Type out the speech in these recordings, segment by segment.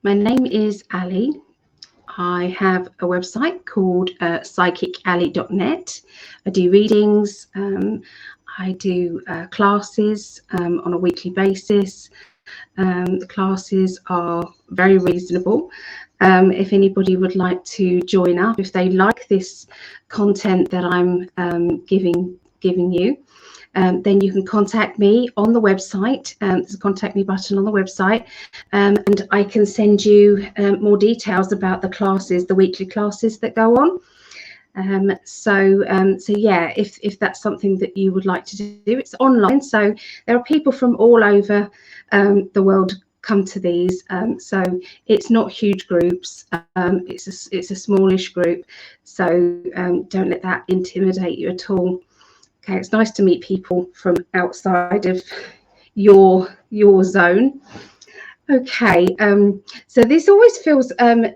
My name is Ali. I have a website called psychicali.net. I do readings. I do classes on a weekly basis. The classes are very reasonable. If anybody would like to join up, if they like this content that I'm giving you, then you can contact me on the website. There's a contact me button on the website, and I can send you more details about the classes, the weekly classes that go on. So yeah, if that's something that you would like to do, it's online. So there are people from all over the world come to these. So it's not huge groups. It's a smallish group. So don't let that intimidate you at all. Okay, it's nice to meet people from outside of your zone. Okay, so this always feels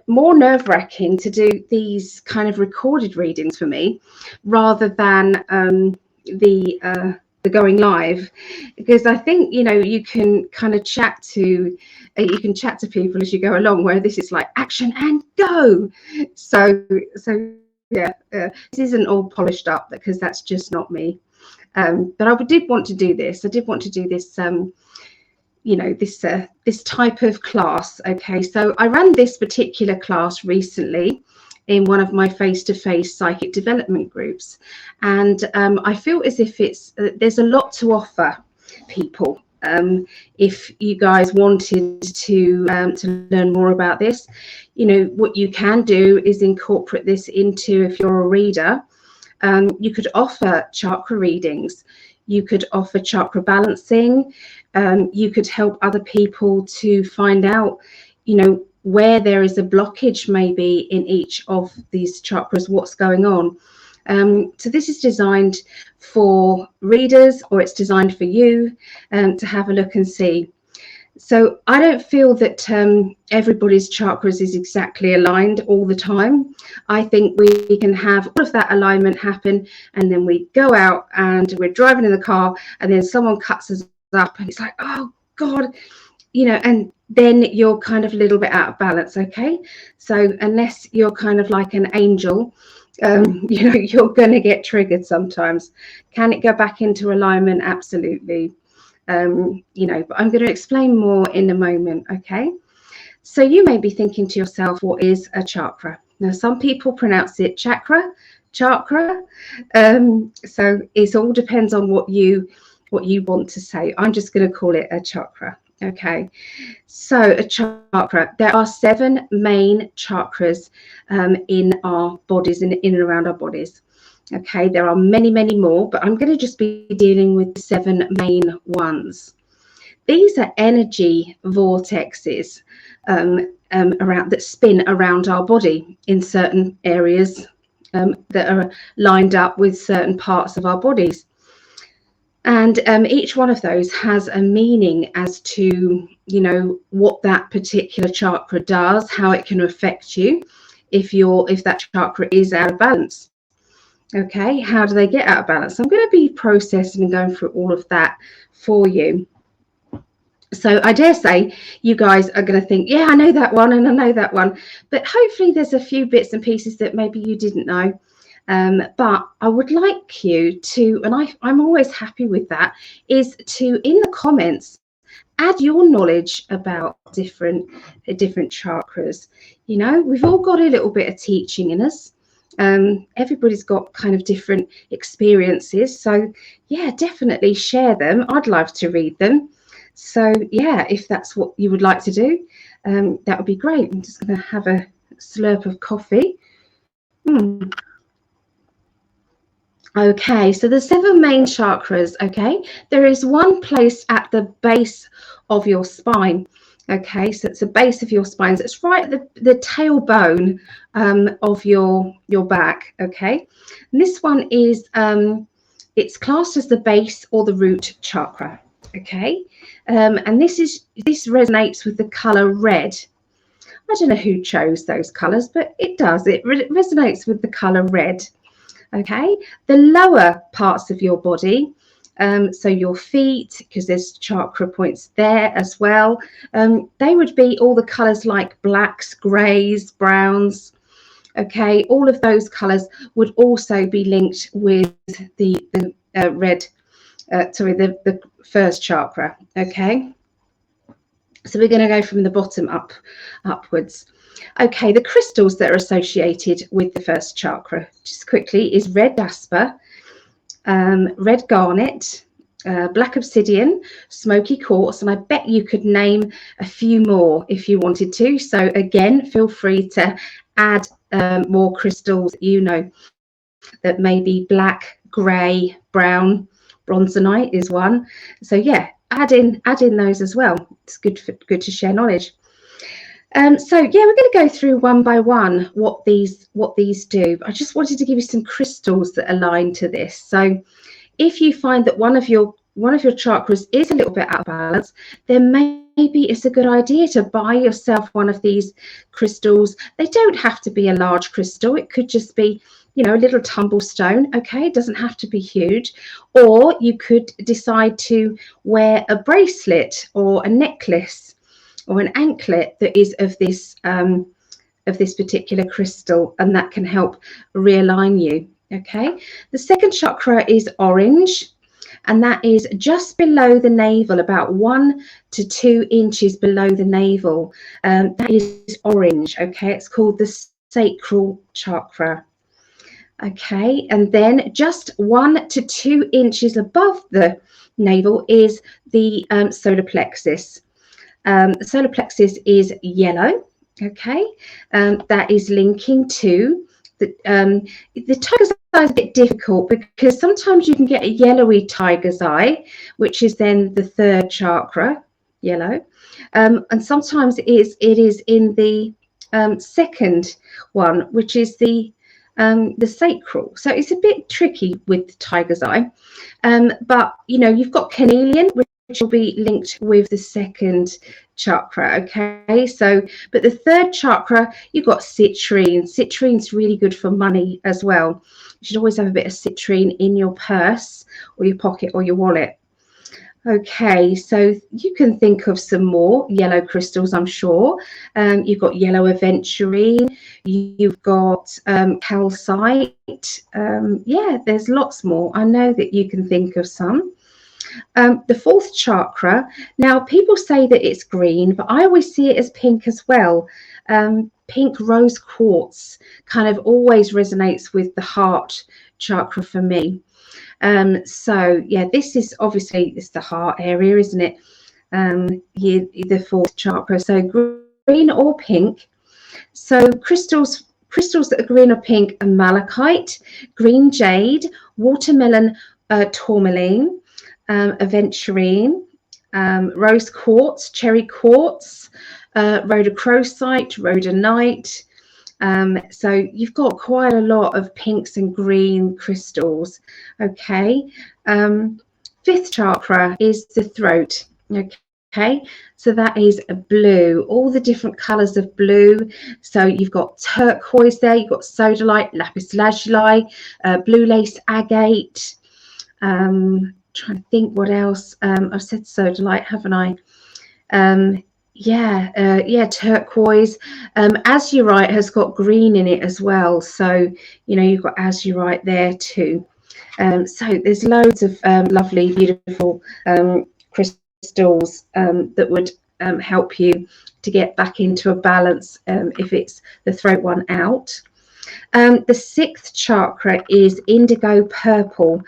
more nerve-wracking to do these kind of recorded readings for me, rather than the going live, because I think, you know, you can kind of chat to people as you go along, where this is like action and go. So yeah, this isn't all polished up, because that's just not me. But I did want to do this. I did want to do this. You know, this type of class. Okay, so I ran this particular class recently in one of my face-to-face psychic development groups, and I feel as if there's a lot to offer people. If you guys wanted to learn more about this, you know, what you can do is incorporate this into, if you're a reader, you could offer chakra readings, you could offer chakra balancing, you could help other people to find out, you know, where there is a blockage maybe in each of these chakras, what's going on. So this is designed for readers, or it's designed for you to have a look and see. So I don't feel that everybody's chakras is exactly aligned all the time. I think we can have all of that alignment happen, and then we go out and we're driving in the car, and then someone cuts us up, and it's like, oh God, you know, and then you're kind of a little bit out of balance. Okay, so unless you're kind of like an angel, you know, you're going to get triggered sometimes. Can it go back into alignment? Absolutely. You know, but I'm going to explain more in a moment. Okay, so you may be thinking to yourself, what is a chakra? Now, some people pronounce it chakra. So it all depends on what you want to say. I'm just going to call it a chakra. Okay, so a chakra, there are 7 main chakras in our bodies, in and around our bodies. Okay, there are many more, but I'm going to just be dealing with 7 main ones. These are energy vortexes around that spin around our body in certain areas that are lined up with certain parts of our bodies. And each one of those has a meaning as to, you know, what that particular chakra does, how it can affect you if that chakra is out of balance. Okay, how do they get out of balance? I'm going to be processing and going through all of that for you. So I dare say you guys are going to think, yeah, I know that one and I know that one, but hopefully there's a few bits and pieces that maybe you didn't know. But I would like you to, and I'm always happy with that, is to, in the comments, add your knowledge about different chakras. You know, we've all got a little bit of teaching in us. Everybody's got kind of different experiences. So yeah, definitely share them. I'd love to read them. So yeah, if that's what you would like to do, that would be great. I'm just going to have a slurp of coffee. Okay, so the 7 main chakras. Okay, there is one place at the base of your spine. Okay, so it's the base of your spine. So it's right at the tailbone of your back. Okay, and this one is it's classed as the base or the root chakra. Okay, and this resonates with the color red. I don't know who chose those colors, but it does. It resonates with the color red. Okay, the lower parts of your body So your feet, because there's chakra points there as well, they would be all the colors like blacks, grays, browns. Okay, all of those colors would also be linked with the red, the first chakra. Okay, so we're going to go from the bottom upwards. Okay, the crystals that are associated with the first chakra, just quickly, is red jasper, red garnet, black obsidian, smoky quartz, and I bet you could name a few more if you wanted to. So again, feel free to add more crystals, you know, that may be black, grey, brown. Bronzonite is one. So yeah, add in those as well. It's good to share knowledge. So yeah, we're going to go through one by one what these do. I just wanted to give you some crystals that align to this. So if you find that one of your chakras is a little bit out of balance, then maybe it's a good idea to buy yourself one of these crystals. They don't have to be a large crystal. It could just be, you know, a little tumble stone. Okay, it doesn't have to be huge. Or you could decide to wear a bracelet or a necklace or an anklet that is of this particular crystal, and that can help realign you. Okay, the second chakra is orange, and that is just below the navel, about 1 to 2 inches below the navel. That is orange. Okay, it's called the sacral chakra. Okay, and then just 1 to 2 inches above the navel is the solar plexus. The solar plexus is yellow. Okay, that is linking to the tiger's eye is a bit difficult because sometimes you can get a yellowy tiger's eye, which is then the third chakra, yellow, and sometimes it is in the second one, which is the sacral. So it's a bit tricky with the tiger's eye, but you know, you've got carnelian, which will be linked with the second chakra. Okay, so but the third chakra, you've got citrine. Citrine's really good for money as well. You should always have a bit of citrine in your purse or your pocket or your wallet. Okay, so you can think of some more yellow crystals, I'm sure. You've got yellow aventurine, you've got calcite. Yeah, there's lots more. I know that you can think of some. The fourth chakra, now people say that it's green, but I always see it as pink as well. Pink rose quartz kind of always resonates with the heart chakra for me. So yeah, this is obviously, it's the heart area, isn't it? The fourth chakra. So green or pink. So crystals that are green or pink are malachite, green jade, watermelon tourmaline, aventurine, rose quartz, cherry quartz, rhodochrosite, rhodonite. So you've got quite a lot of pinks and green crystals. Okay, fifth chakra is the throat. Okay, so that is a blue, all the different colors of blue. So you've got turquoise there, you've got sodalite, lapis lazuli, blue lace agate. Trying to think what else. I've said sodalite, haven't I? Yeah, turquoise. Azurite has got green in it as well, so you know, you've got azurite there too. So there's loads of lovely, beautiful crystals that would help you to get back into a balance if it's the throat one out. The sixth chakra is indigo purple.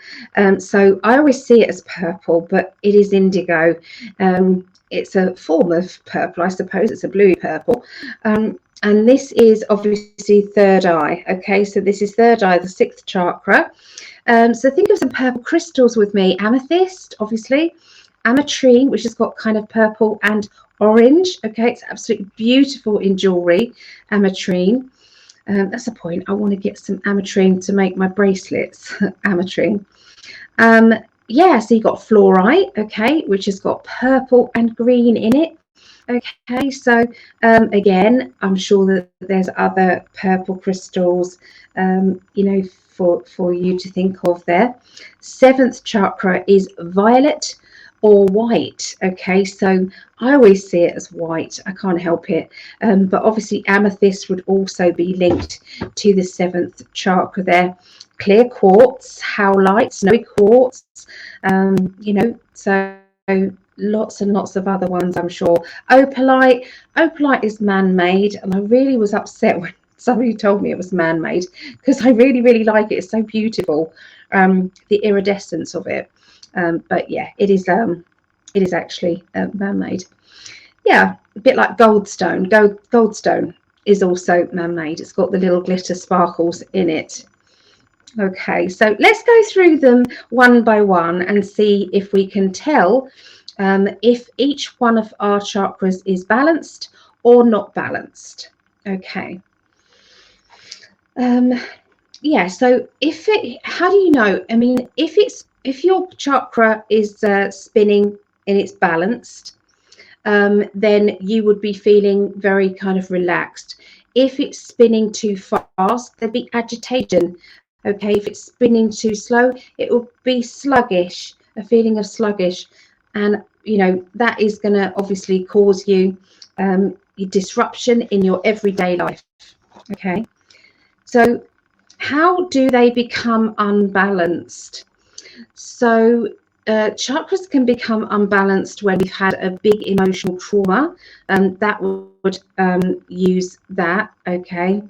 So I always see it as purple, but it is indigo. It's a form of purple, I suppose. It's a bluey purple. And this is obviously third eye. Okay, so this is third eye, the sixth chakra. So think of some purple crystals with me. Amethyst, obviously. Ametrine, which has got kind of purple and orange. Okay, it's absolutely beautiful in jewelry, ametrine. That's a point. I want to get some ametrine to make my bracelets. Ametrine. Yeah, so you've got fluorite, okay, which has got purple and green in it. Okay, so again, I'm sure that there's other purple crystals. You know, for you to think of there. 7th chakra is violet or white. Okay, so I always see it as white. I can't help it. But obviously amethyst would also be linked to the 7th chakra there. Clear quartz, howlite, snowy quartz, so lots and lots of other ones, I'm sure. Opalite is man-made, and I really was upset when somebody told me it was man-made, because I really like it. It's so beautiful, the iridescence of it. But yeah, it is actually man-made. Yeah, a bit like goldstone. Goldstone is also man-made. It's got the little glitter sparkles in it. Okay, so let's go through them one by one and see if we can tell if each one of our chakras is balanced or not balanced. Okay. Yeah, so how do you know? I mean, if your chakra is spinning and it's balanced, then you would be feeling very kind of relaxed. If it's spinning too fast, there'd be agitation. Okay, if it's spinning too slow, it will be sluggish, a feeling of sluggish, and that is going to obviously cause you disruption in your everyday life. Okay, so how do they become unbalanced? So chakras can become unbalanced when we've had a big emotional trauma, that would use that. Okay.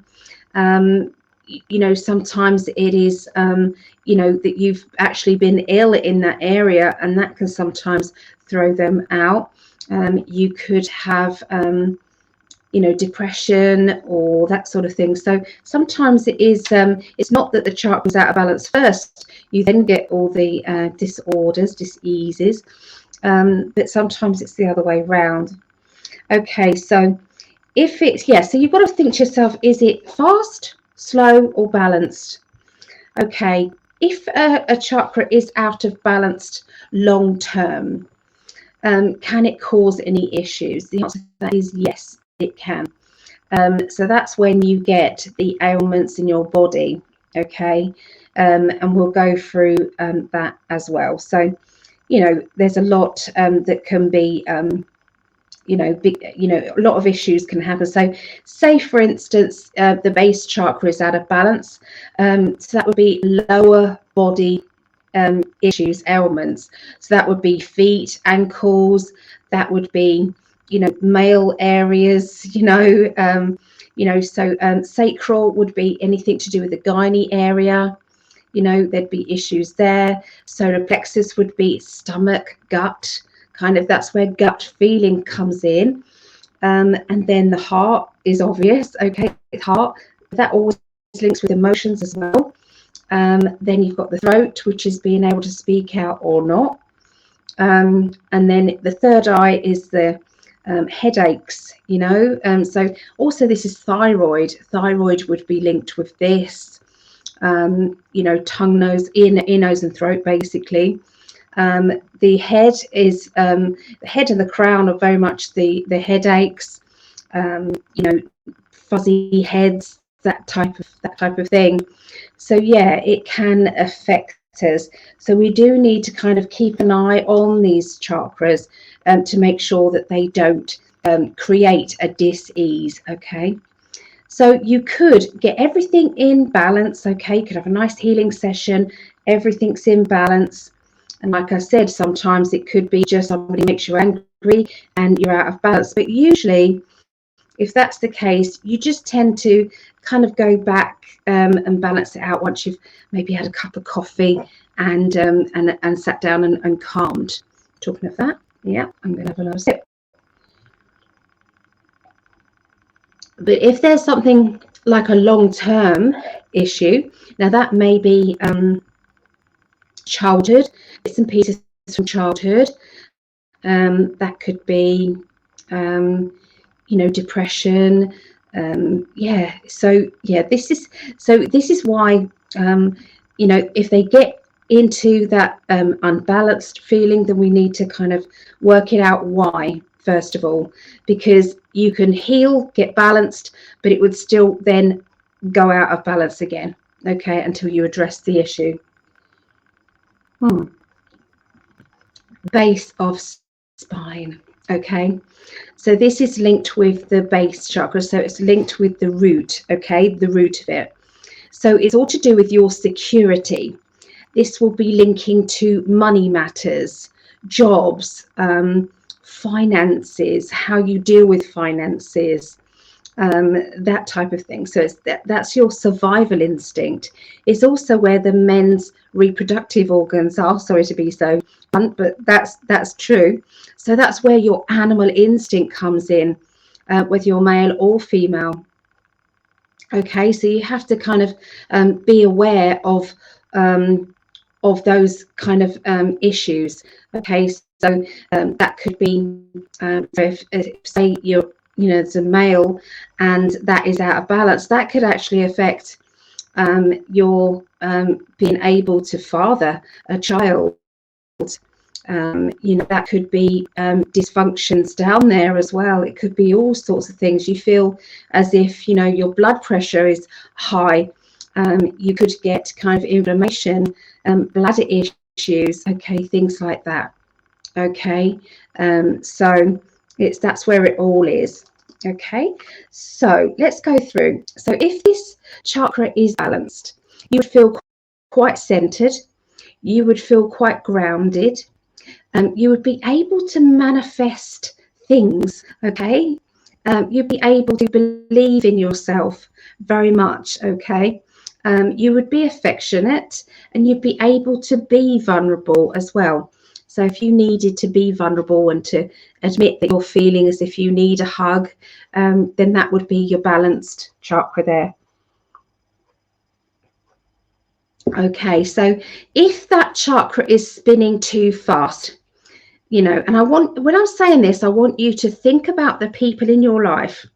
Sometimes it is that you've actually been ill in that area, and that can sometimes throw them out. You could have depression or that sort of thing. So sometimes it is it's not that the chakra is out of balance first, you then get all the disorders, diseases, but sometimes it's the other way around. Okay, so if it's so you've got to think to yourself, is it fast, slow, or balanced? Okay, if a chakra is out of balance long term, can it cause any issues? The answer to that is yes, it can. So that's when you get the ailments in your body. Okay, and we'll go through that as well. So there's a lot that can be a lot of issues can happen. So say for instance the base chakra is out of balance, so that would be lower body issues, ailments. So that would be feet, ankles, that would be male areas, so sacral would be anything to do with the gynae area. There'd be issues there. Solar plexus would be stomach, gut, kind of, that's where gut feeling comes in. And then the heart is obvious. Okay, heart, that always links with emotions as well. Then you've got the throat, which is being able to speak out or not. And then the third eye is the headaches, so also this is thyroid. Thyroid would be linked with this, tongue, nose, ear, nose and throat, basically. The head is the head and the crown are very much the headaches, fuzzy heads, that type of thing. So yeah, it can affect us. So we do need to kind of keep an eye on these chakras to make sure that they don't create a dis-ease. Okay, so you could get everything in balance. Okay, you could have a nice healing session, everything's in balance. And like I said, sometimes it could be just somebody makes you angry and you're out of balance. But usually, if that's the case, you just tend to kind of go back and balance it out once you've maybe had a cup of coffee and sat down and calmed. Talking of that, yeah, I'm going to have another sip. But if there's something like a long-term issue, now that may be childhood, bits and pieces from childhood, that could be depression, this is why if they get into that unbalanced feeling, then we need to kind of work it out why, first of all, because you can heal, get balanced, but it would still then go out of balance again. okay, until you address the issue. Base of spine, okay, so this is linked with the base chakra, so it's linked with the root, okay, the root of it. So it's all to do with your security. This will be linking to money matters, jobs, finances, how you deal with finances, that type of thing. So it's that's your survival instinct. It's also where the men's reproductive organs are. Sorry to be so blunt, but that's true. So that's where your animal instinct comes in, whether you're male or female. Okay, so you have to kind of be aware of those kind of issues. Okay, so that could be so if say you're, you know, it's a male and that is out of balance, that could actually affect your being able to father a child. You know, that could be dysfunctions down there as well. It could be all sorts of things. You feel as if, you know, your blood pressure is high. You could get kind of inflammation, bladder issues, okay, things like that. Okay, so that's where it all is. Okay, so let's go through. So if this chakra is balanced, you would feel quite centered, you would feel quite grounded, you would be able to manifest things. Okay, you'd be able to believe in yourself very much. Okay, you would be affectionate and you'd be able to be vulnerable as well. So if you needed to be vulnerable and to admit that you're feeling as if you need a hug, then that would be your balanced chakra there. Okay, so if that chakra is spinning too fast, you know, and when I'm saying this, I want you to think about the people in your life,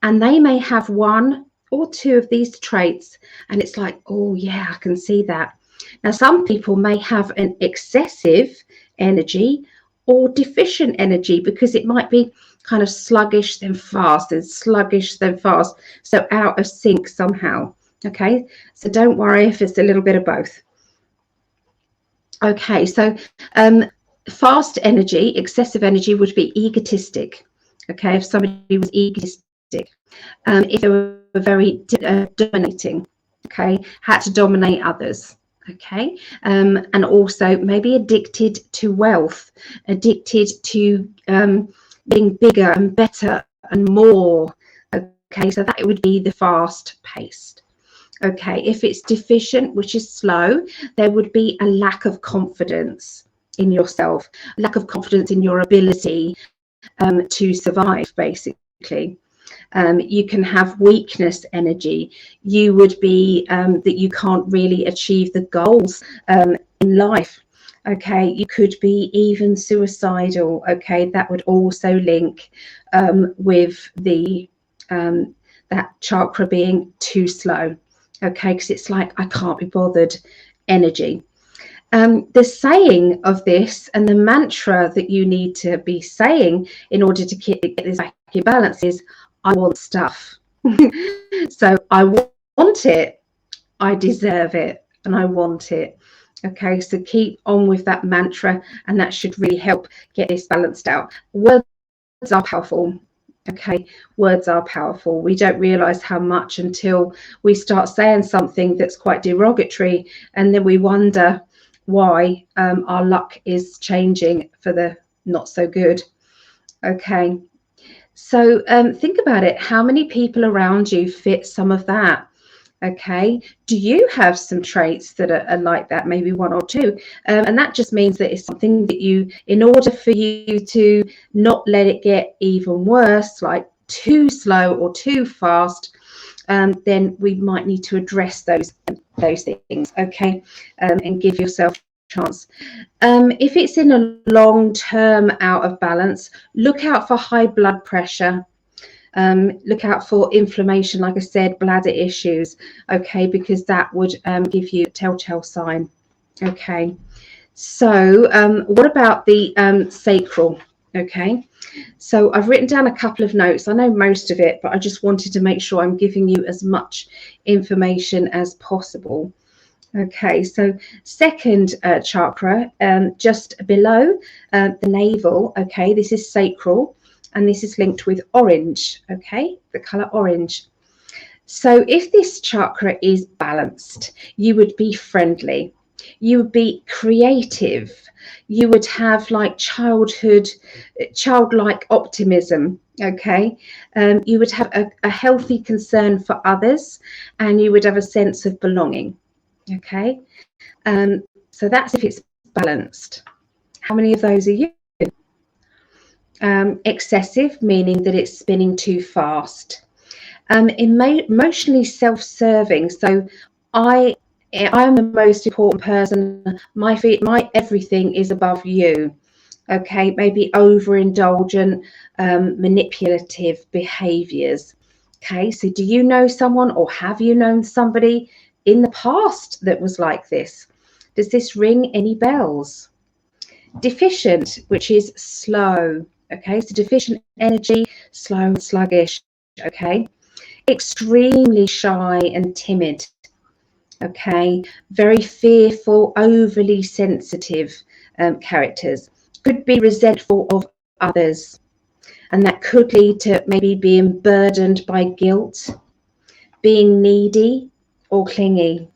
and they may have one or two of these traits, and it's like, oh yeah, I can see that. Now, some people may have an excessive energy or deficient energy, because it might be kind of sluggish then fast and sluggish then fast, so out of sync somehow. Okay, so don't worry if it's a little bit of both. Okay, so fast energy, excessive energy would be egotistic. Okay, if somebody was egotistic, if they were very dominating, okay, had to dominate others. Okay, and also maybe addicted to wealth, addicted to being bigger and better and more. Okay, so that would be the fast paced. Okay, if it's deficient, which is slow, there would be a lack of confidence in yourself, lack of confidence in your ability to survive, basically. You can have weakness energy. You would be that you can't really achieve the goals in life. Okay, you could be even suicidal. Okay, that would also link with the that chakra being too slow. Okay, because it's like, I can't be bothered energy. The saying of this and the mantra that you need to be saying in order to get this back in balance is, I want stuff. So I want it, I deserve it, and I want it. Okay, so keep on with that mantra, and that should really help get this balanced out. Words are powerful. Okay, words are powerful. We don't realize how much until we start saying something that's quite derogatory, and then we wonder why our luck is changing for the not so good. Okay, so think about it. How many people around you fit some of that? Okay, do you have some traits that are like that? Maybe one or two, and that just means that it's something that you, in order for you to not let it get even worse, like too slow or too fast, then we might need to address those things. Okay, and give yourself a chance. If it's in a long term out of balance, look out for high blood pressure. Look out for inflammation, like I said, bladder issues. Okay, because that would give you a telltale sign. Okay, so what about the sacral? Okay, so I've written down a couple of notes. I know most of it, but I just wanted to make sure I'm giving you as much information as possible. Okay, so second chakra, just below the navel. Okay, this is sacral, and this is linked with orange. Okay, the color orange. So if this chakra is balanced, you would be friendly, you would be creative, you would have like childlike optimism. Okay, you would have a healthy concern for others, and you would have a sense of belonging. Okay, so that's if it's balanced. How many of those are you? Excessive, meaning that it's spinning too fast. Emotionally self-serving. So I am the most important person. My everything is above you. Okay, maybe overindulgent, manipulative behaviors. Okay, so do you know someone, or have you known somebody in the past that was like this? Does this ring any bells? Deficient, which is slow. Okay, so deficient energy, slow, sluggish. Okay, extremely shy and timid. Okay, very fearful, overly sensitive characters. Could be resentful of others, and that could lead to maybe being burdened by guilt, being needy or clingy.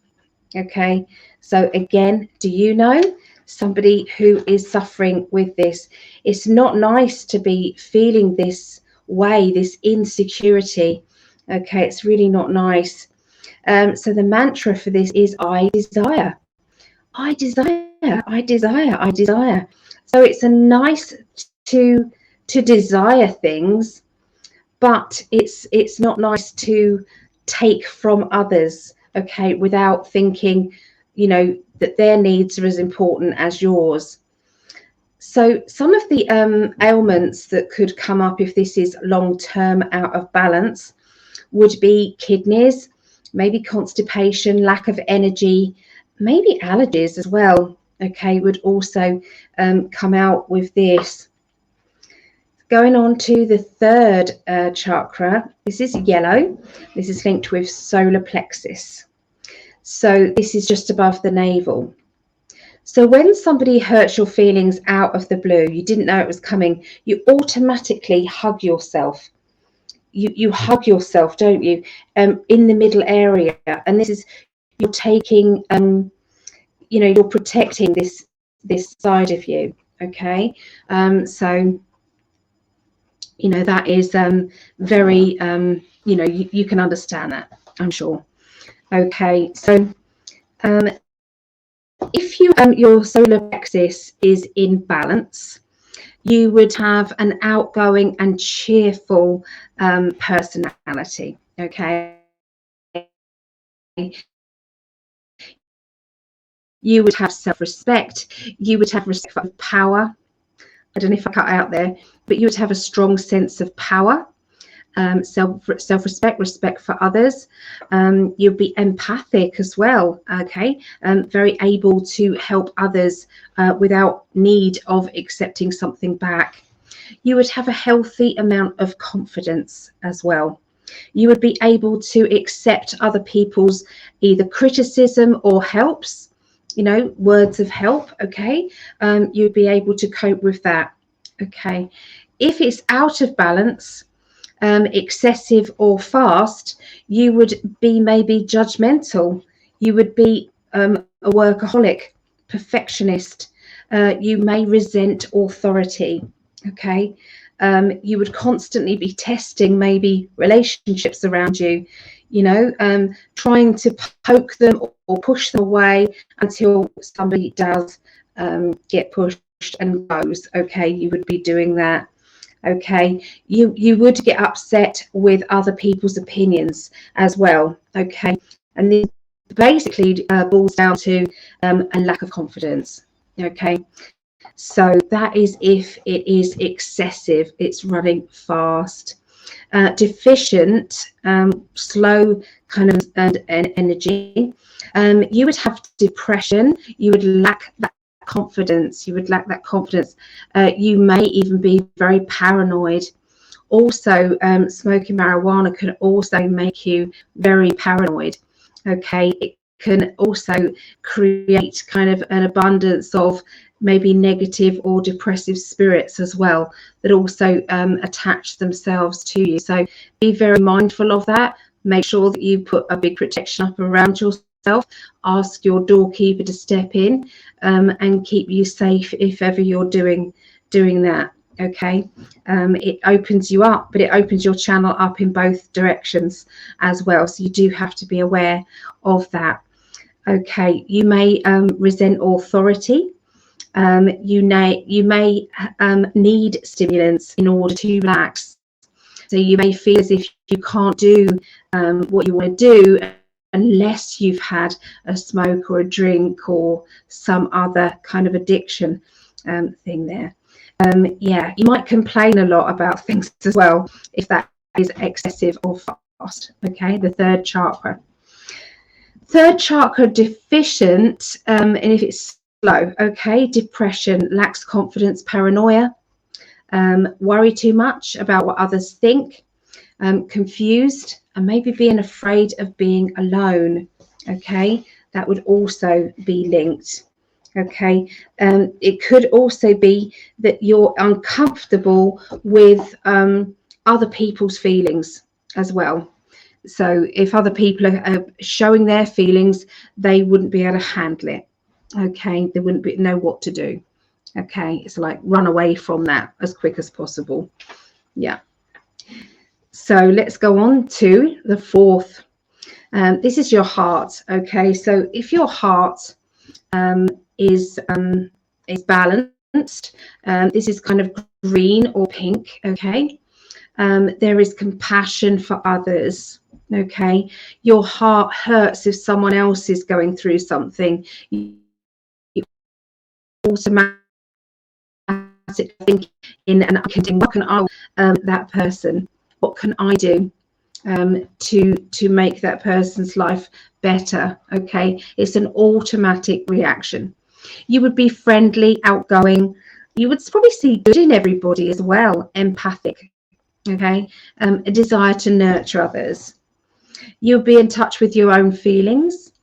Okay, so again, do you know somebody who is suffering with this? It's not nice to be feeling this way, this insecurity. Okay, it's really not nice. So the mantra for this is I desire, I desire, I desire, I desire. So it's a nice to desire things, but it's not nice to take from others. Okay, without thinking, you know, that their needs are as important as yours. So some of the ailments that could come up if this is long-term out of balance would be kidneys, maybe constipation, lack of energy, maybe allergies as well. Okay, would also come out with this. Going on to the third chakra, this is yellow. This is linked with solar plexus. So this is just above the navel. So when somebody hurts your feelings out of the blue, you didn't know it was coming, you automatically hug yourself. You hug yourself, don't you? In the middle area, and this is, you're taking, you know, you're protecting this side of you. Okay, so you know that is very, you know, you can understand that, I'm sure. Okay, so if you your solar plexus is in balance, you would have an outgoing and cheerful personality. Okay, you would have self-respect, you would have respect for power. I don't know if I cut out there, but you would have a strong sense of power, self-respect, respect for others. You'll be empathic as well. Okay, very able to help others without need of accepting something back. You would have a healthy amount of confidence as well. You would be able to accept other people's either criticism or helps, you know, words of help. Okay, you'd be able to cope with that. Okay, if it's out of balance, excessive or fast, you would be maybe judgmental. You would be a workaholic, perfectionist. You may resent authority. Okay, you would constantly be testing maybe relationships around you, you know, trying to poke them or push them away until somebody does get pushed and goes. Okay, you would be doing that. Okay, you would get upset with other people's opinions as well. Okay, and this basically boils down to a lack of confidence. Okay, so that is if it is excessive, it's running fast. Deficient, slow kind of energy. You would have depression. You would lack that confidence. You would lack that confidence. You may even be very paranoid. Also, smoking marijuana can also make you very paranoid. Okay, it can also create kind of an abundance of maybe negative or depressive spirits as well, that also attach themselves to you. So be very mindful of that. Make sure that you put a big protection up around yourself. Ask your doorkeeper to step in and keep you safe if ever you're doing that. Okay, it opens you up, but it opens your channel up in both directions as well. So you do have to be aware of that. Okay, you may resent authority. You may need stimulants in order to relax. So you may feel as if you can't do what you want to do unless you've had a smoke or a drink or some other kind of addiction thing there. Yeah, you might complain a lot about things as well if that is excessive or fast. Okay, the third chakra. Third chakra deficient, and if it's slow, okay, depression, lacks confidence, paranoia, worry too much about what others think, confused, and maybe being afraid of being alone. Okay, that would also be linked. Okay, it could also be that you're uncomfortable with other people's feelings as well. So if other people are showing their feelings, they wouldn't be able to handle it. Okay, they wouldn't know what to do. Okay, it's like run away from that as quick as possible. Yeah. So let's go on to the fourth. This is your heart. Okay, so if your heart is balanced, this is kind of green or pink. Okay, there is compassion for others. Okay, your heart hurts if someone else is going through something. You automatically think in an what can I that person? What can I do to make that person's life better? Okay, it's an automatic reaction. You would be friendly, outgoing. You would probably see good in everybody as well, empathic. Okay, a desire to nurture others. You'll be in touch with your own feelings,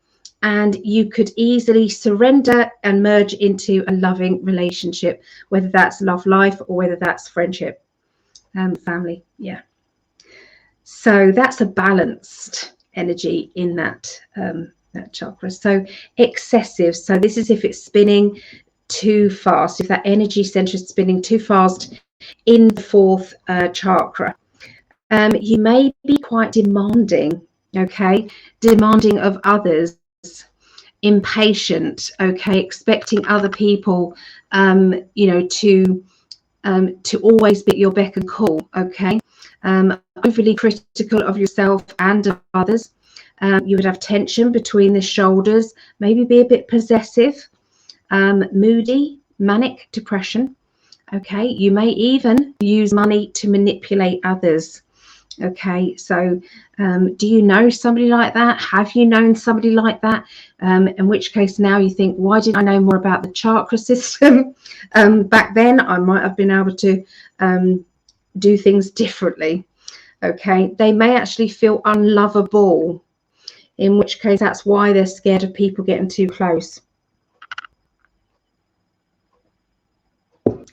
and you could easily surrender and merge into a loving relationship, whether that's love life or whether that's friendship, family. Yeah. So that's a balanced energy in that chakra. So excessive. So this is if it's spinning too fast, if that energy center is spinning too fast in the fourth chakra. You may be quite demanding, okay, demanding of others, impatient, okay, expecting other people, you know, to always be at your beck and call, okay, overly critical of yourself and of others. You would have tension between the shoulders, maybe be a bit possessive, moody, manic, depression. Okay, you may even use money to manipulate others. Okay, so do you know somebody like that? Have you known somebody like that? In which case now you think, why didn't I know more about the chakra system? Back then I might have been able to do things differently. Okay, they may actually feel unlovable, in which case that's why they're scared of people getting too close.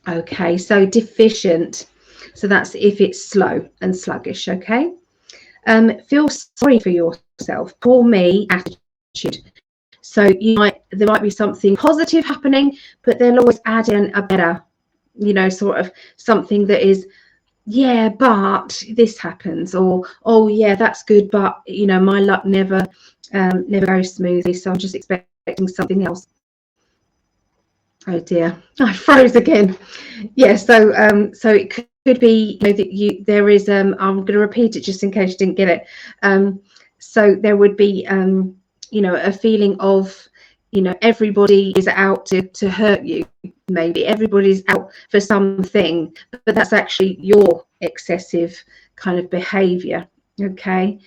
Okay, so deficient. So that's if it's slow and sluggish. Okay, feel sorry for yourself. Poor me attitude. So there might be something positive happening, but they'll always add in a better, you know, sort of something that is, yeah, but this happens, or oh yeah, that's good, but you know, my luck never goes smoothly, so I'm just expecting something else. Oh dear, I froze again. Yeah, so it could be, you know, that there is I'm going to repeat it just in case you didn't get it. So there would be you know, a feeling of, you know, everybody is out to hurt you. Maybe everybody's out for something, but that's actually your excessive kind of behavior. Okay,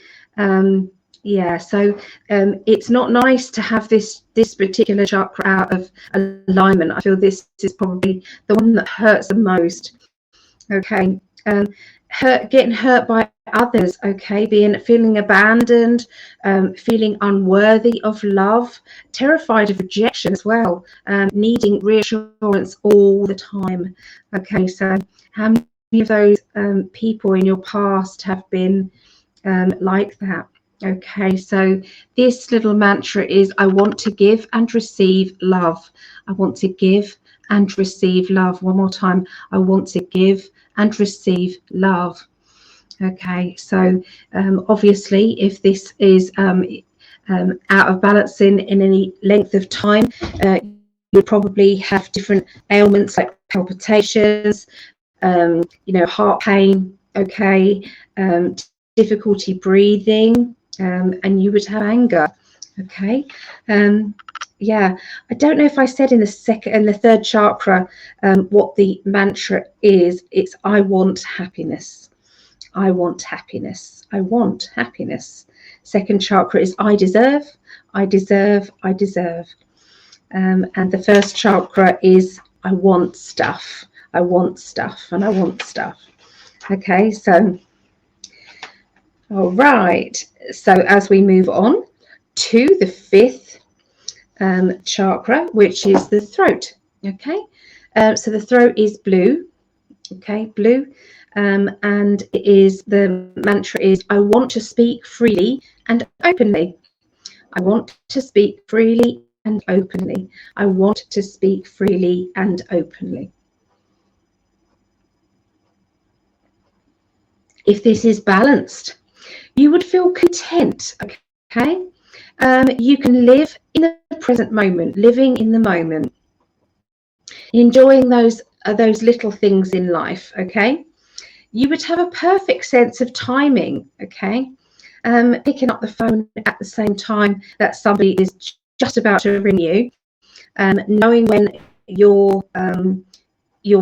Yeah, so it's not nice to have this particular chakra out of alignment. I feel this is probably the one that hurts the most. Okay, getting hurt by others. Okay, feeling abandoned, feeling unworthy of love, terrified of rejection as well, needing reassurance all the time. Okay, so how many of those people in your past have been like that? Okay, so this little mantra is, I want to give and receive love. I want to give and receive love. One more time. I want to give and receive love. Okay, so obviously, if this is out of balance in any length of time, you probably have different ailments like palpitations, heart pain, okay, difficulty breathing, and you would have anger. Okay, yeah, I don't know if I said in the second and the third chakra what the mantra is. It's I want happiness. I want happiness. I want happiness. Second chakra is I deserve. I deserve. I deserve. And the first chakra is I want stuff. I want stuff, and I want stuff. Okay, so all right. So as we move on to the fifth chakra, which is the throat. Okay, so the throat is blue. Okay, blue, and it is, the mantra is I want to speak freely and openly. I want to speak freely and openly. I want to speak freely and openly. If this is balanced, you would feel content. Okay, you can live in the present moment, living in the moment, enjoying those little things in life. Okay, you would have a perfect sense of timing. Okay, picking up the phone at the same time that somebody is just about to ring you, knowing when your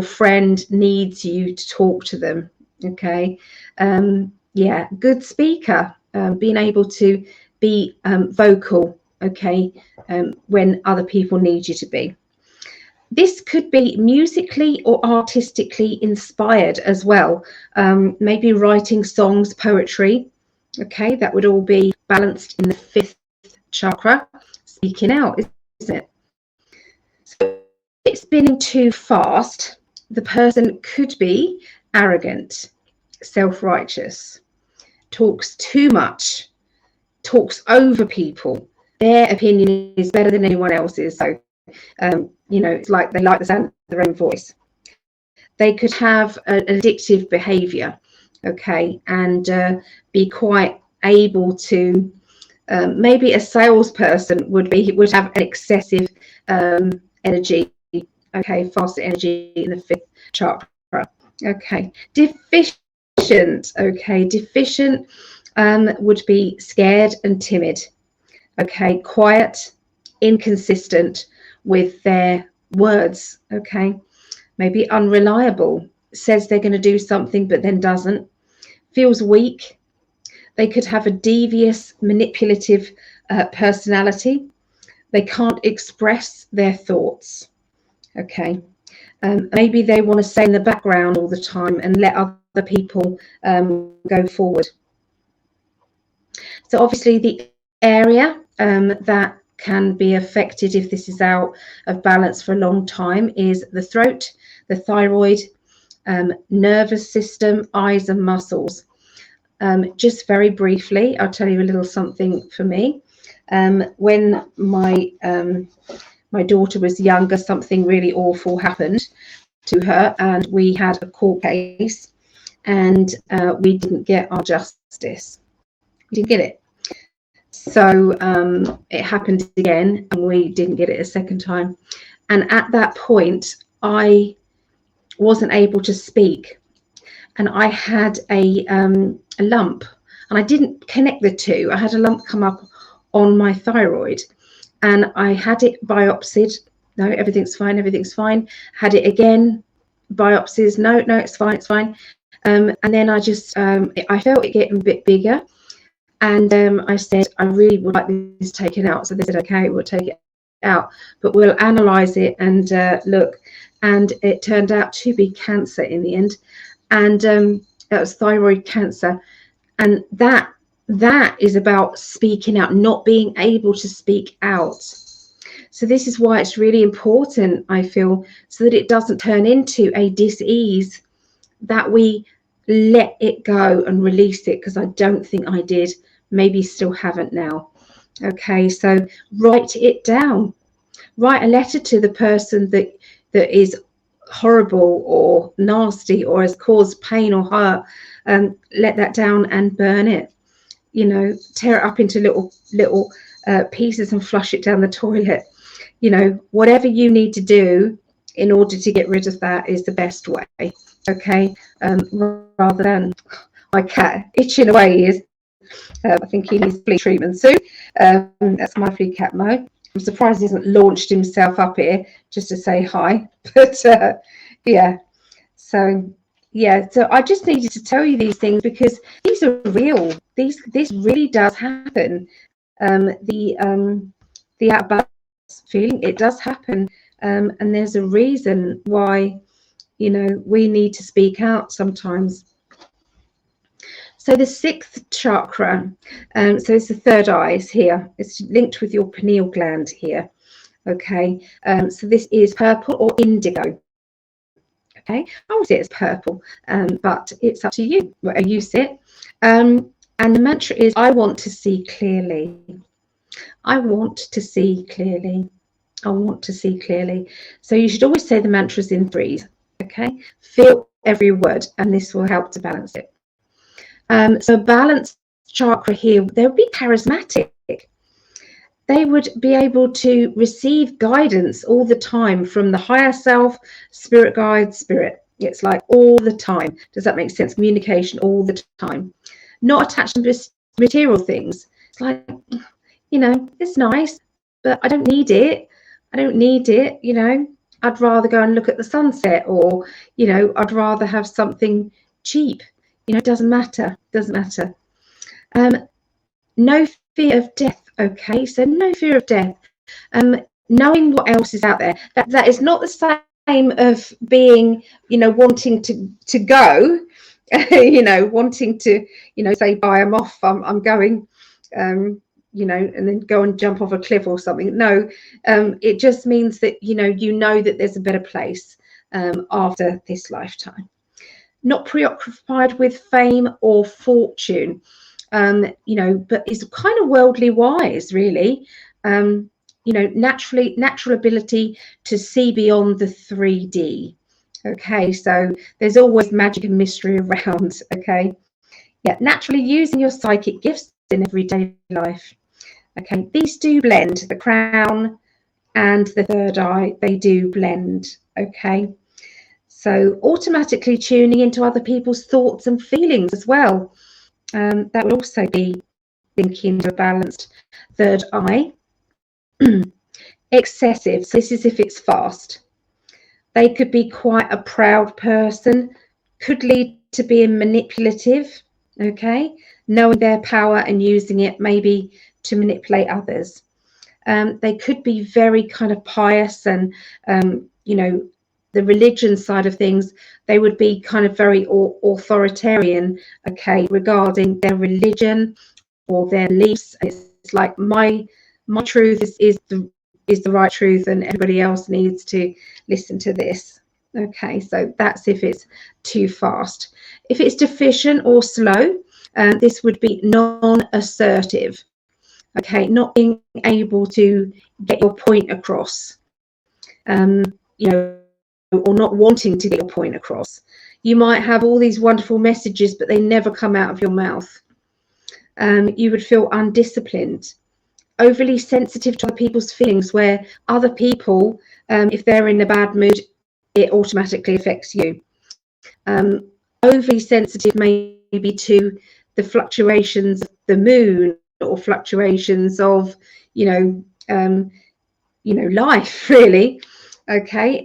friend needs you to talk to them. Okay, yeah, good speaker, being able to be vocal. Okay, when other people need you to be. This could be musically or artistically inspired as well. Maybe writing songs, poetry. Okay, that would all be balanced in the fifth chakra. Speaking out, isn't it? So if it's spinning too fast, the person could be arrogant, self-righteous, talks too much, talks over people. Their opinion is better than anyone else's. So it's like they like the sound of their own voice. They could have an addictive behavior, okay, and be quite able to, maybe a salesperson would have an excessive energy, okay, fast energy in the fifth chakra. Okay, deficient, okay, deficient would be scared and timid, okay, quiet, inconsistent with their words, okay, maybe unreliable, says they're going to do something but then doesn't, feels weak. They could have a devious, manipulative personality. They can't express their thoughts. Okay, maybe they want to stay in the background all the time and let other people go forward. So obviously the area that can be affected if this is out of balance for a long time is the throat, the thyroid, nervous system, eyes and muscles. Just very briefly, I'll tell you a little something for me. When my daughter was younger, something really awful happened to her, and we had a court case, and we didn't get our justice. We didn't get it. So it happened again, and we didn't get it a second time. And at that point, I wasn't able to speak, and I had a lump, and I didn't connect the two. I had a lump come up on my thyroid, and I had it biopsied. No, everything's fine, everything's fine. Had it again, biopsies. No, it's fine, it's fine. And then I just, I felt it getting a bit bigger. And I said, I really would like this taken out. So they said, okay, we'll take it out, but we'll analyze it and look. And it turned out to be cancer in the end. And that was thyroid cancer. And that is about speaking out, not being able to speak out. So this is why it's really important, I feel, so that it doesn't turn into a dis-ease, that we let it go and release it, because I don't think I did. Maybe still haven't now. Okay, so write it down. Write a letter to the person that is horrible or nasty or has caused pain or hurt. Let that down and burn it. You know, tear it up into little pieces and flush it down the toilet. You know, whatever you need to do in order to get rid of that is the best way. Okay, rather than my cat itching away is. I think he needs flea treatment soon. That's my flea cat Mo. I'm surprised he hasn't launched himself up here just to say hi. But yeah, so I just needed to tell you these things because these are real. This really does happen. The out of balance feeling, it does happen, and there's a reason why, you know, we need to speak out sometimes. So the sixth chakra, so it's the third eye is here. It's linked with your pineal gland here. Okay, so this is purple or indigo. Okay, I would say it's purple, but it's up to you where you sit. And the mantra is, I want to see clearly. I want to see clearly. I want to see clearly. So you should always say the mantras in threes. Okay, feel every word, and this will help to balance it. So a balanced chakra here, they would be charismatic. They would be able to receive guidance all the time from the higher self, spirit guide, spirit. It's like all the time. Does that make sense? Communication all the time. Not attached to material things. It's like, you know, it's nice, but I don't need it. I don't need it, you know. I'd rather go and look at the sunset, or, you know, I'd rather have something cheap. You know, it doesn't matter. Doesn't matter. No fear of death. Okay, so no fear of death. Knowing what else is out there. That is not the same of being, you know, wanting to go. You know, wanting to, you know, say, bye, I'm off. I'm going. You know, and then go and jump off a cliff or something. No, it just means that, you know that there's a better place after this lifetime. Not preoccupied with fame or fortune, you know, but is kind of worldly wise, really. You know, natural ability to see beyond the 3D. Okay, so there's always magic and mystery around. Okay, yeah, naturally using your psychic gifts in everyday life. Okay, these do blend. The crown and the third eye, they do blend. Okay. So automatically tuning into other people's thoughts and feelings as well. That would also be linking to a balanced third eye. Excessive. So this is if it's fast. They could be quite a proud person. Could lead to being manipulative. Okay. Knowing their power and using it maybe to manipulate others. They could be very kind of pious and, you know, the religion side of things, they would be kind of very authoritarian, okay, regarding their religion or their beliefs. It's like my truth is the right truth, and everybody else needs to listen to this. Okay, so that's if it's too fast. If it's deficient or slow, this would be non-assertive. Okay, not being able to get your point across. You know, or not wanting to get your point across. You might have all these wonderful messages, but they never come out of your mouth. You would feel undisciplined, overly sensitive to other people's feelings, where other people, if they're in a bad mood, it automatically affects you. Overly sensitive maybe to the fluctuations of the moon or fluctuations of, you know, life, really. Okay.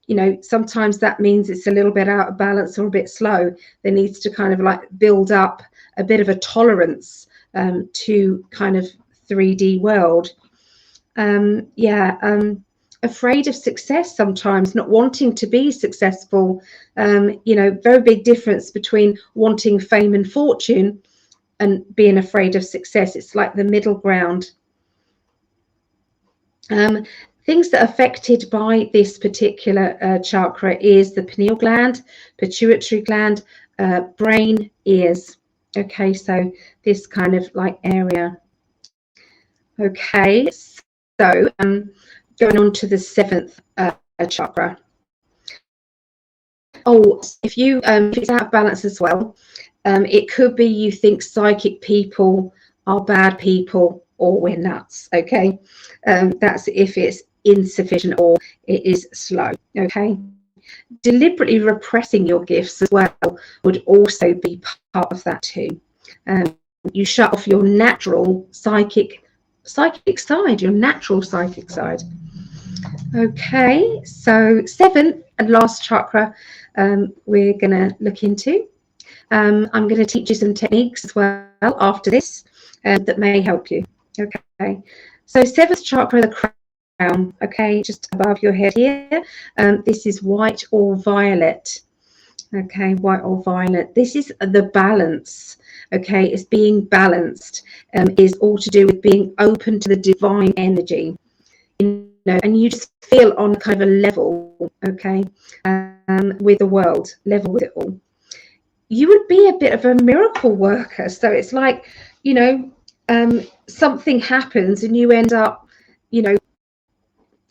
You know, sometimes that means it's a little bit out of balance or a bit slow. There needs to kind of like build up a bit of a tolerance to kind of 3D world. Afraid of success sometimes, not wanting to be successful. Very big difference between wanting fame and fortune and being afraid of success. It's like the middle ground. Things that are affected by this particular chakra is the pineal gland, pituitary gland, brain, ears. Okay, so this kind of like area. Okay, so going on to the 7th chakra. Oh, if it's out of balance as well, it could be you think psychic people are bad people or we're nuts. Okay, that's if it's insufficient or it is slow. Okay, deliberately repressing your gifts as well would also be part of that too. You shut off your natural psychic side, your natural psychic side. Okay, so 7th and last chakra we're going to look into. I'm going to teach you some techniques as well after this that may help you. Okay, so 7th chakra, the crown. Okay, just above your head here. This is white or violet. Okay, white or violet. This is the balance. Okay, it's being balanced. Is all to do with being open to the divine energy. And you just feel on kind of a level, okay, with the world, level with it all. You would be a bit of a miracle worker. So it's like, something happens and you end up,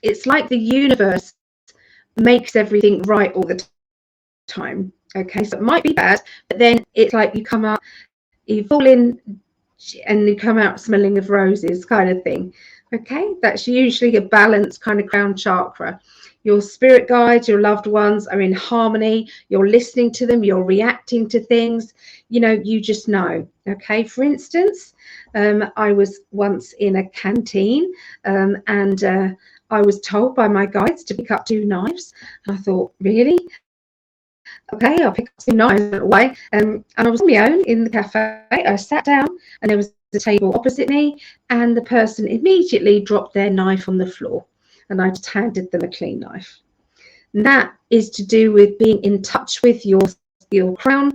it's like the universe makes everything right all the time. Okay, so it might be bad, but then it's like you fall in and you come out smelling of roses kind of thing. Okay, that's usually a balanced kind of crown chakra. Your spirit guides, your loved ones are in harmony. You're listening to them. You're reacting to things. You just know. Okay, for instance, I was once in a canteen and I was told by my guides to pick up 2 knives. And I thought, really? Okay, I'll pick up 2 knives away. And I was on my own in the cafe. I sat down and there was the table opposite me, and the person immediately dropped their knife on the floor, and I just handed them a clean knife. And that is to do with being in touch with your crown,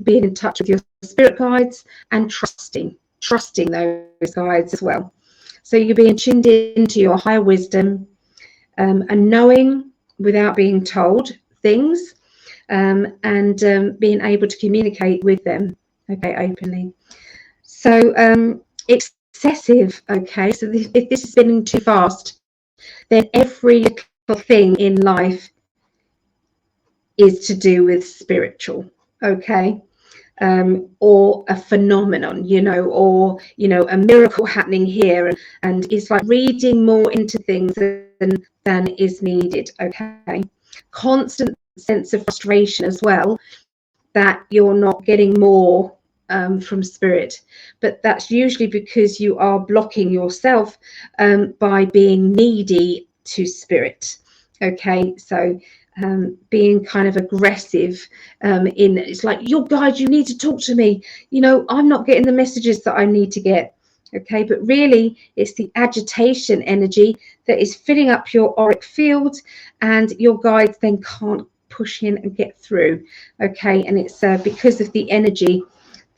being in touch with your spirit guides, and trusting those guides as well. So you're being tuned into your higher wisdom and knowing without being told things, and being able to communicate with them, okay, openly. So excessive, okay, so if this is spinning too fast, then every little thing in life is to do with spiritual, okay, or a phenomenon, or a miracle happening here, and it's like reading more into things than is needed. Okay, constant sense of frustration as well, that you're not getting more from spirit, but that's usually because you are blocking yourself by being needy to spirit. Okay, so being kind of aggressive it's like, your guide, you need to talk to me, I'm not getting the messages that I need to get. Okay, but really it's the agitation energy that is filling up your auric field, and your guides then can't push in and get through. Okay, and it's because of the energy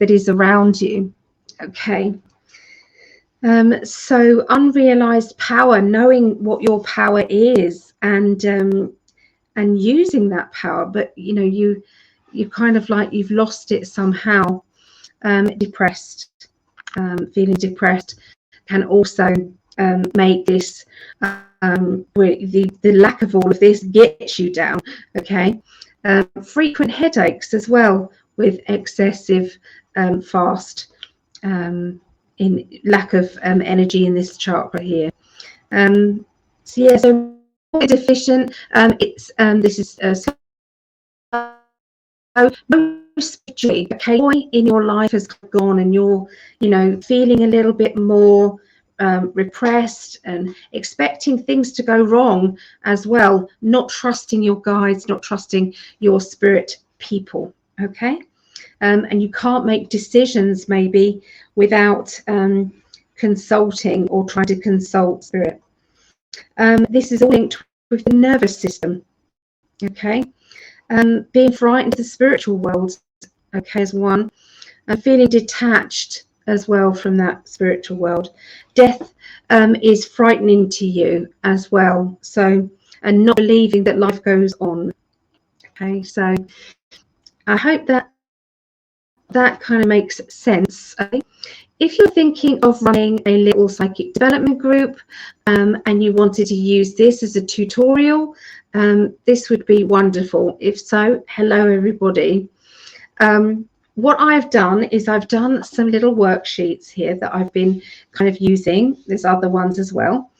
that is around you. Okay, so unrealized power, knowing what your power is, and using that power, but you kind of like you've lost it somehow. Depressed, feeling depressed can also make this where the lack of all of this gets you down. Okay, frequent headaches as well with excessive fast, in lack of energy in this chakra here. So yeah, so deficient. It's this is most joy, okay, joy in your life has gone, and you're feeling a little bit more repressed and expecting things to go wrong as well, not trusting your guides, not trusting your spirit people. Okay, and you can't make decisions maybe without consulting or trying to consult spirit. This is all linked with the nervous system, okay? Being frightened of the spiritual world, okay, is one, and feeling detached as well from that spiritual world. Death is frightening to you as well, so, and not believing that life goes on. Okay, so I hope that kind of makes sense. Okay? If you're thinking of running a little psychic development group and you wanted to use this as a tutorial, this would be wonderful. If so, hello everybody. What I've done is I've done some little worksheets here that I've been kind of using. There's other ones as well.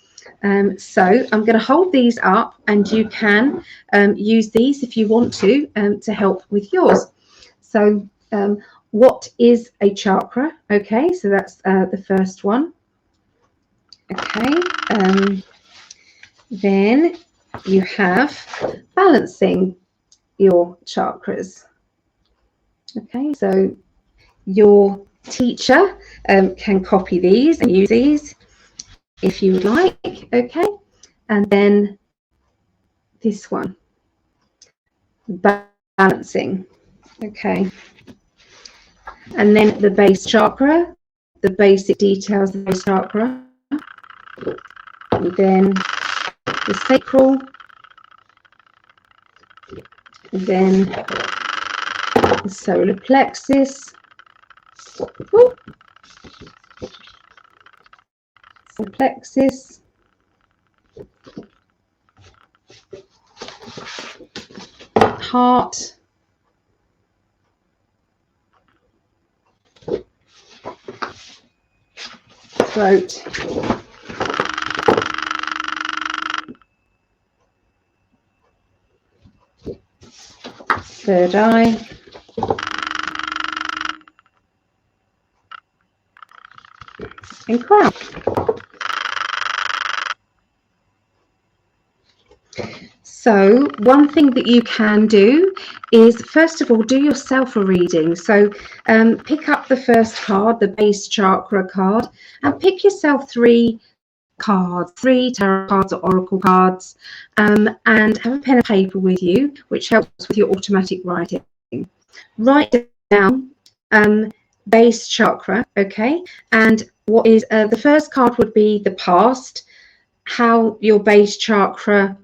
So I'm going to hold these up, and you can use these if you want to help with yours. So what is a chakra? Okay, so that's the first one. Okay, then you have balancing your chakras. Okay, so your teacher can copy these and use these if you would like. Okay, and then this one, balancing. Okay, and then the base chakra, the basic details of the base chakra, and then the sacral, and then the solar plexus, solar plexus, heart, throat, third eye, and crown. So one thing that you can do is, first of all, do yourself a reading. So pick up the first card, the base chakra card, and pick yourself 3 cards, 3 tarot cards or oracle cards, and have a pen and paper with you, which helps with your automatic writing. Write down base chakra, okay, and what is the first card would be the past, how your base chakra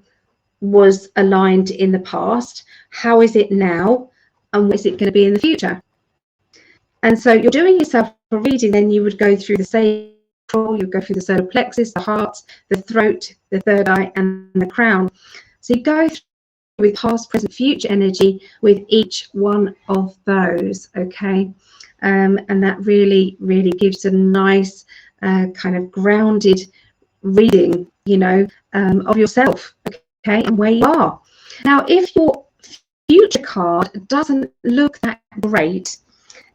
was aligned in the past, how is it now, and what is it going to be in the future. And so you're doing yourself a reading, then you would go through the sacral, you go through the solar plexus, the heart, the throat, the third eye, and the crown. So you go through with past, present, future energy with each one of those, okay? And that really, really gives a nice kind of grounded reading, you know, of yourself, okay, and where you are. Now, if your future card doesn't look that great,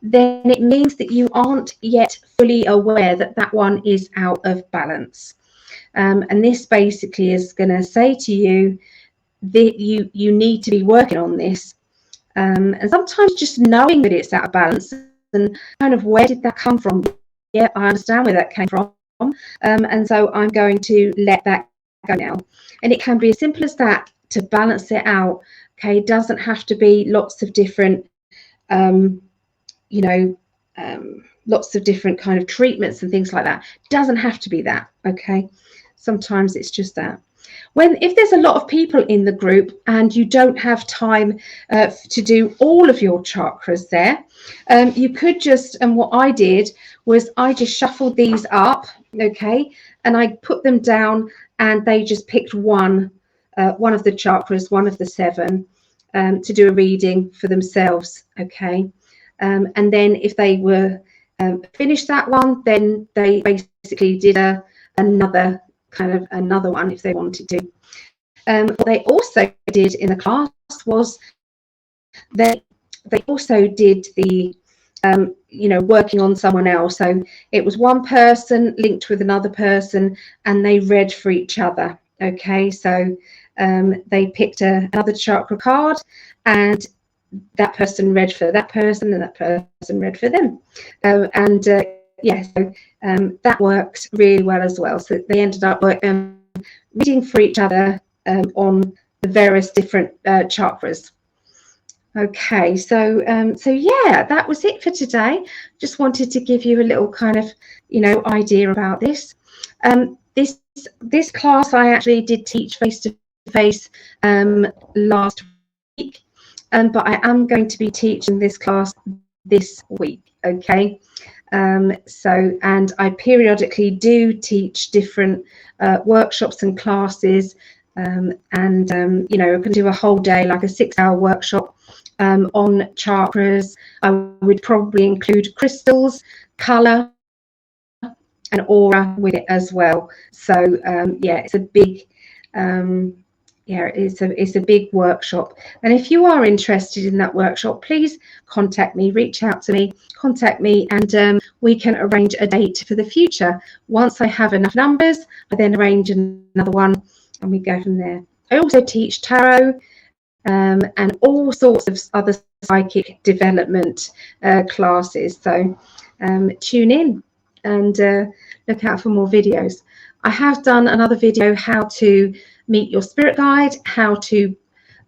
then it means that you aren't yet fully aware that that one is out of balance. And this basically is going to say to you that you need to be working on this. And sometimes just knowing that it's out of balance and kind of, where did that come from? Yeah, I understand where that came from. And so I'm going to let that go now. And it can be as simple as that, to balance it out. Okay, it doesn't have to be lots of different you know, lots of different kind of treatments and things like that. It doesn't have to be that, okay? Sometimes it's just that. If there's a lot of people in the group and you don't have time to do all of your chakras there, you could just, and what I did was I just shuffled these up, okay, and I put them down, and they just picked one of the chakras, one of the 7, to do a reading for themselves, okay. And then if they were finished that one, then they basically did another one if they wanted to. What they also did in the class was they also did the you know, working on someone else. So it was one person linked with another person, and they read for each other. Okay, so they picked another chakra card, and that person read for that person, and that person read for them. And yeah, so that worked really well as well. So they ended up reading for each other on the various different chakras. Okay, so yeah, that was it for today. Just wanted to give you a little kind of, idea about this. This class I actually did teach face to face last week, but I am going to be teaching this class this week. Okay, and I periodically do teach different workshops and classes, I can do a whole day, like a 6-hour workshop on chakras. I would probably include crystals, color, and aura with it as well. So yeah, it's a big it's a big workshop. And if you are interested in that workshop, please contact me, reach out to me, contact me, and we can arrange a date for the future. Once I have enough numbers, I then arrange another one and we go from there. I also teach tarot and all sorts of other psychic development classes. So tune in and look out for more videos. I have done another video, how to meet your spirit guide, how to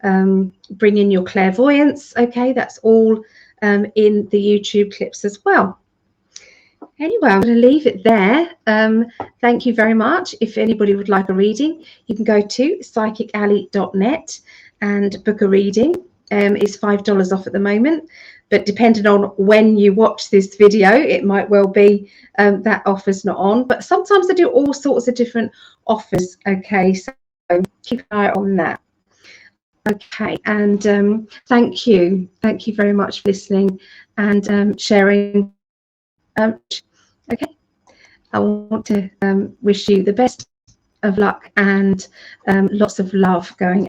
bring in your clairvoyance. Okay, that's all in the YouTube clips as well. Anyway, I'm going to leave it there. Thank you very much. If anybody would like a reading, you can go to psychicalley.net and book a reading. It's $5 off at the moment, but depending on when you watch this video, it might well be that offer's not on. But sometimes I do all sorts of different offers. Okay, so keep an eye on that. Okay, and thank you very much for listening and sharing. Okay, I want to wish you the best of luck and lots of love going